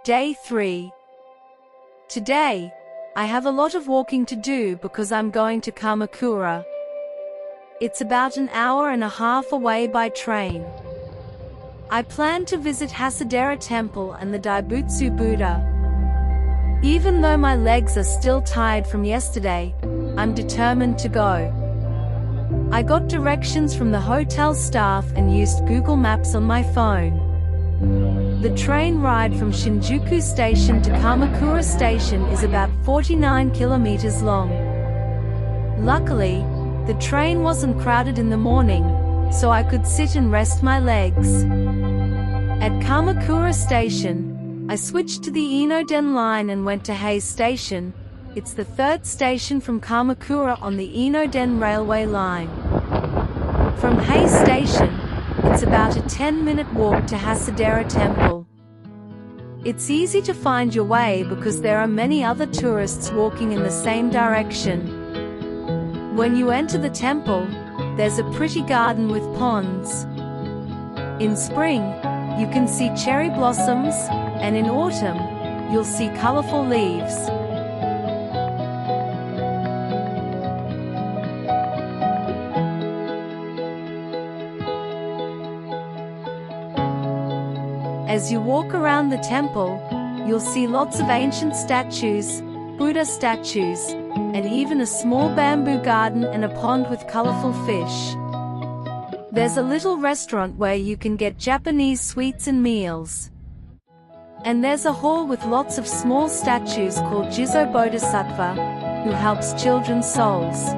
Day 3. Today, I have a lot of walking to do because I'm going to Kamakura. It's about an hour and a half away by train. I plan to visit Hasedera Temple and the Daibutsu Buddha. Even though my legs are still tired from yesterday, I'm determined to go. I got directions from the hotel staff and used Google Maps on my phone. The train ride from Shinjuku Station to Kamakura Station is about 49 kilometers long. Luckily, the train wasn't crowded in the morning, so I could sit and rest my legs. At Kamakura Station, I switched to the Enoden Line and went to Hasedera Station. It's the third station from Kamakura on the Enoden railway line. From Hasedera Station, it's about a 10-minute walk to Hasedera Temple. It's easy to find your way because there are many other tourists walking in the same direction. When you enter the temple, there's a pretty garden with ponds. In spring, you can see cherry blossoms, and in autumn, you'll see colorful leaves. As you walk around the temple, you'll see lots of ancient statues, Buddha statues, and even a small bamboo garden and a pond with colorful fish. There's a little restaurant where you can get Japanese sweets and meals. And there's a hall with lots of small statues called Jizo Bodhisattva, who helps children's souls.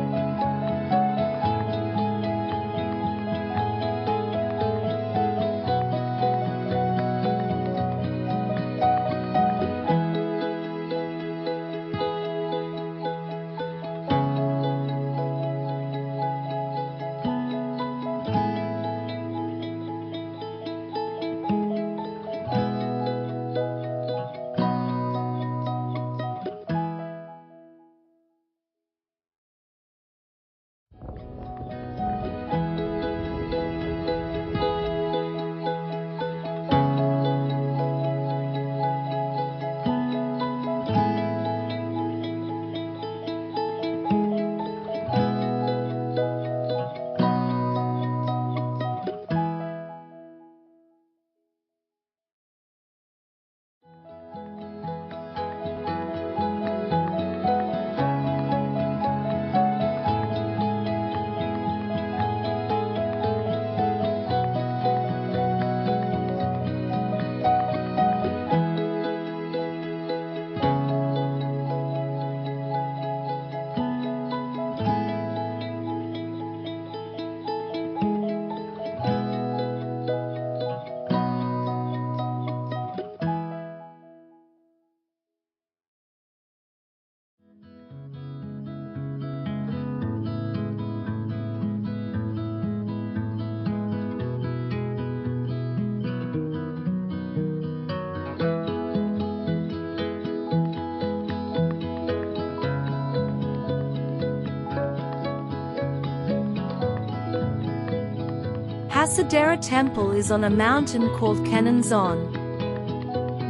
Hasedera Temple is on a mountain called Kannon-zon.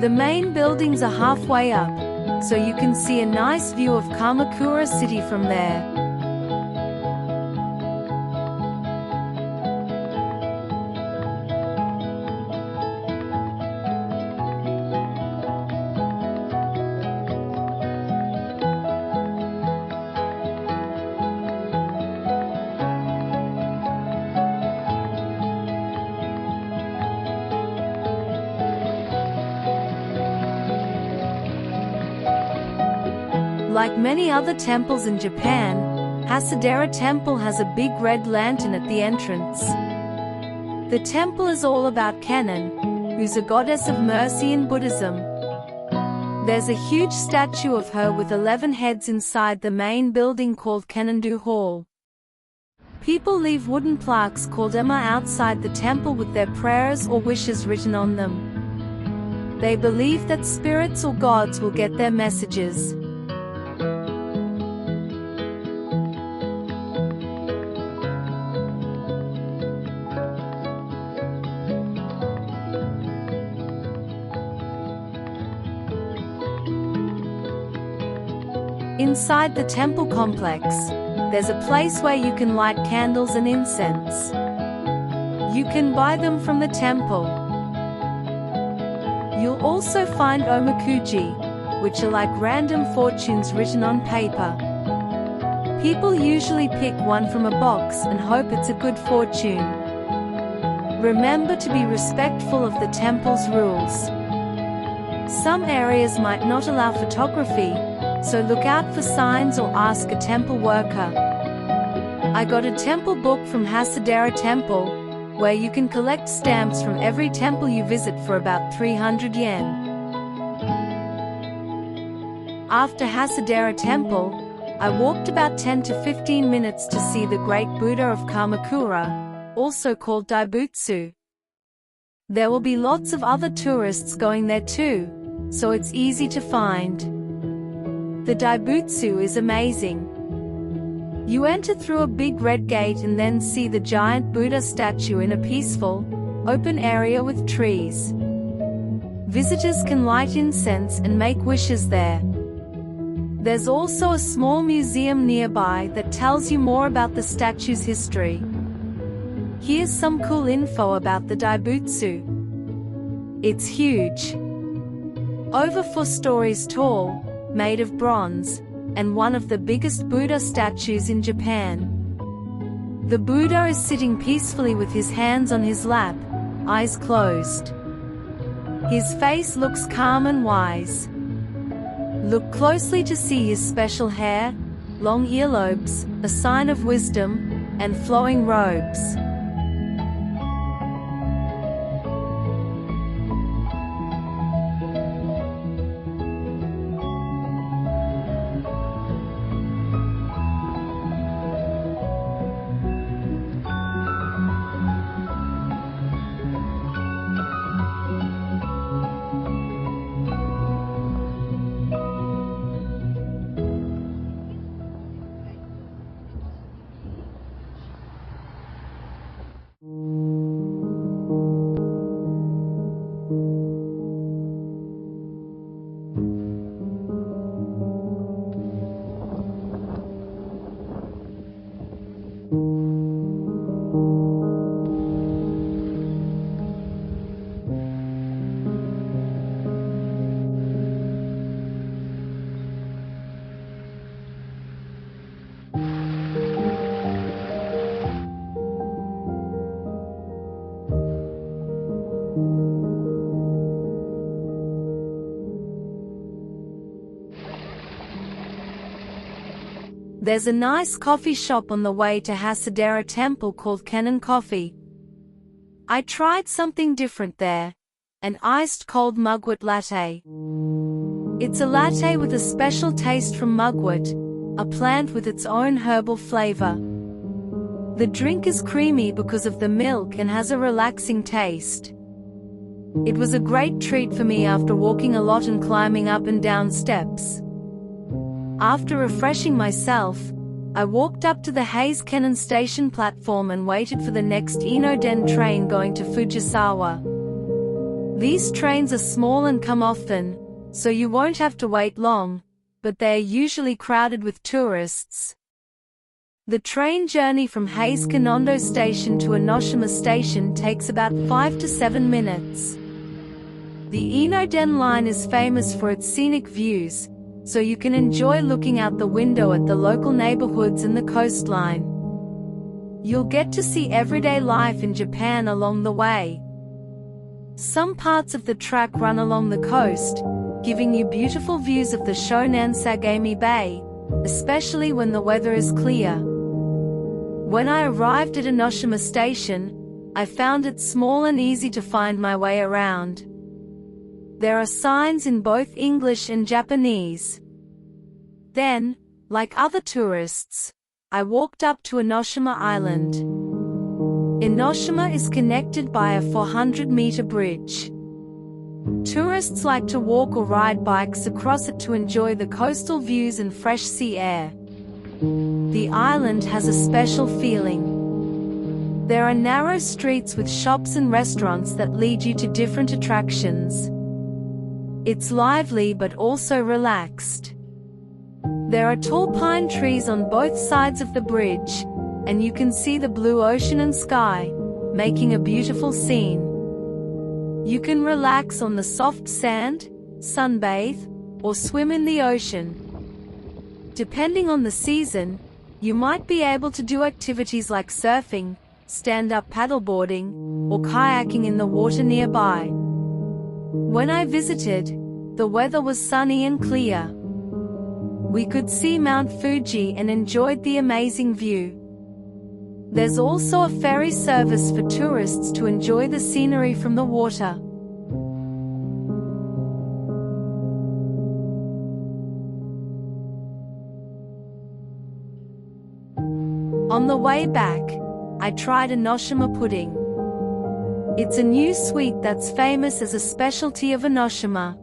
The main buildings are halfway up, so you can see a nice view of Kamakura city from there. Like many other temples in Japan, Hasedera Temple has a big red lantern at the entrance. The temple is all about Kannon, who's a goddess of mercy in Buddhism. There's a huge statue of her with 11 heads inside the main building called Kannon-do Hall. People leave wooden plaques called Emma outside the temple with their prayers or wishes written on them. They believe that spirits or gods will get their messages. Inside the temple complex, there's a place where you can light candles and incense. You can buy them from the temple. You'll also find omakuji, which are like random fortunes written on paper. People usually pick one from a box and hope it's a good fortune. Remember to be respectful of the temple's rules. Some areas might not allow photography, so look out for signs or ask a temple worker. I got a temple book from Hasedera Temple, where you can collect stamps from every temple you visit for about 300 yen. After Hasedera Temple, I walked about 10 to 15 minutes to see the great Buddha of Kamakura, also called Daibutsu. There will be lots of other tourists going there too, so it's easy to find. The Daibutsu is amazing. You enter through a big red gate and then see the giant Buddha statue in a peaceful, open area with trees. Visitors can light incense and make wishes there. There's also a small museum nearby that tells you more about the statue's history. Here's some cool info about the Daibutsu. It's huge. Over 4 stories tall, made of bronze, and one of the biggest Buddha statues in Japan. The Buddha is sitting peacefully with his hands on his lap, eyes closed. His face looks calm and wise. Look closely to see his special hair, long earlobes, a sign of wisdom, and flowing robes. There's a nice coffee shop on the way to Hasedera Temple called Canon Coffee. I tried something different there, an iced cold mugwort latte. It's a latte with a special taste from mugwort, a plant with its own herbal flavor. The drink is creamy because of the milk and has a relaxing taste. It was a great treat for me after walking a lot and climbing up and down steps. After refreshing myself, I walked up to the Hasekennen station platform and waited for the next Enoden train going to Fujisawa. These trains are small and come often, so you won't have to wait long, but they are usually crowded with tourists. The train journey from Hasekennen station to Enoshima station takes about 5 to 7 minutes. The Enoden Line is famous for its scenic views, so you can enjoy looking out the window at the local neighborhoods and the coastline. You'll get to see everyday life in Japan along the way. Some parts of the track run along the coast, giving you beautiful views of the Shonan Sagami Bay, especially when the weather is clear. When I arrived at Enoshima station, I found it small and easy to find my way around. There are signs in both English and Japanese. Then, like other tourists, I walked up to Enoshima Island. Enoshima is connected by a 400-meter bridge. Tourists like to walk or ride bikes across it to enjoy the coastal views and fresh sea air. The island has a special feeling. There are narrow streets with shops and restaurants that lead you to different attractions. It's lively but also relaxed. There are tall pine trees on both sides of the bridge, and you can see the blue ocean and sky, making a beautiful scene. You can relax on the soft sand, sunbathe, or swim in the ocean. Depending on the season, you might be able to do activities like surfing, stand-up paddleboarding, or kayaking in the water nearby. When I visited, the weather was sunny and clear. We could see Mount Fuji and enjoyed the amazing view. There's also a ferry service for tourists to enjoy the scenery from the water. On the way back, I tried Enoshima pudding. It's a new sweet that's famous as a specialty of Enoshima.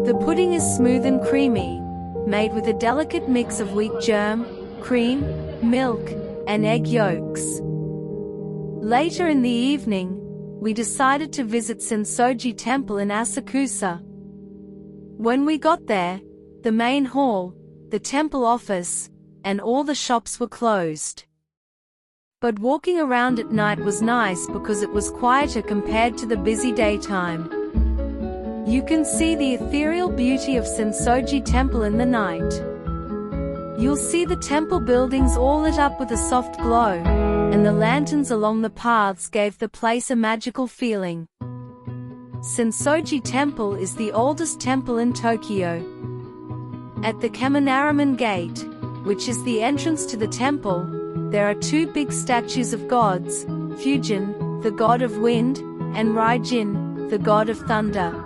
The pudding is smooth and creamy, made with a delicate mix of wheat germ, cream, milk, and egg yolks. Later in the evening, we decided to visit Senso-ji Temple in Asakusa. When we got there, the main hall, the temple office, and all the shops were closed. But walking around at night was nice because it was quieter compared to the busy daytime. You can see the ethereal beauty of Senso-ji Temple in the night. You'll see the temple buildings all lit up with a soft glow, and the lanterns along the paths gave the place a magical feeling. Senso-ji Temple is the oldest temple in Tokyo. At the Kaminaraman Gate, which is the entrance to the temple, there are two big statues of gods, Fujin, the god of wind, and Raijin, the god of thunder.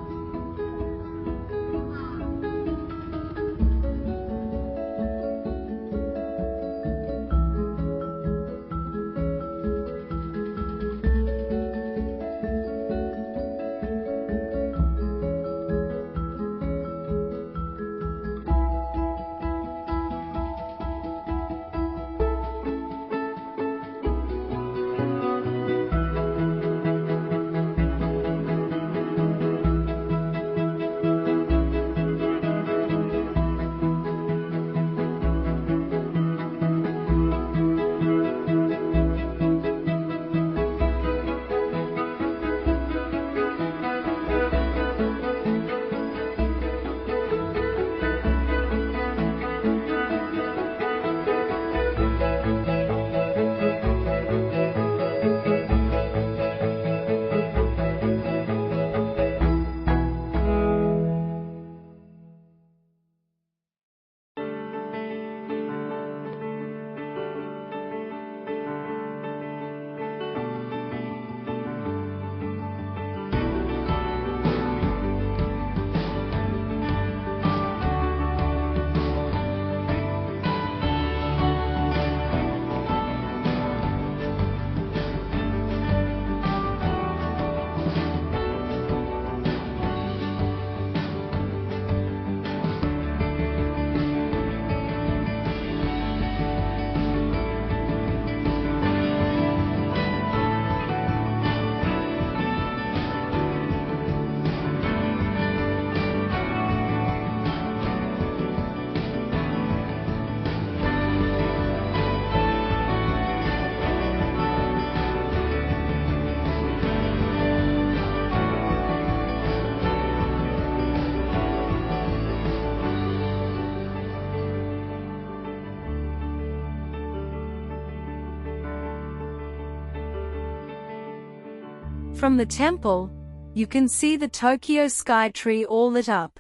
From the temple, you can see the Tokyo sky tree all lit up.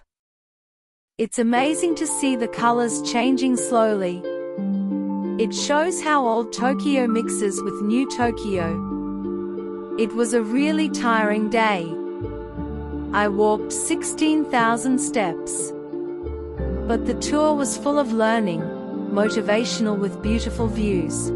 It's amazing to see the colors changing slowly. It shows how old Tokyo mixes with new Tokyo. It was a really tiring day. I walked 16,000 steps. But the tour was full of learning, motivational with beautiful views.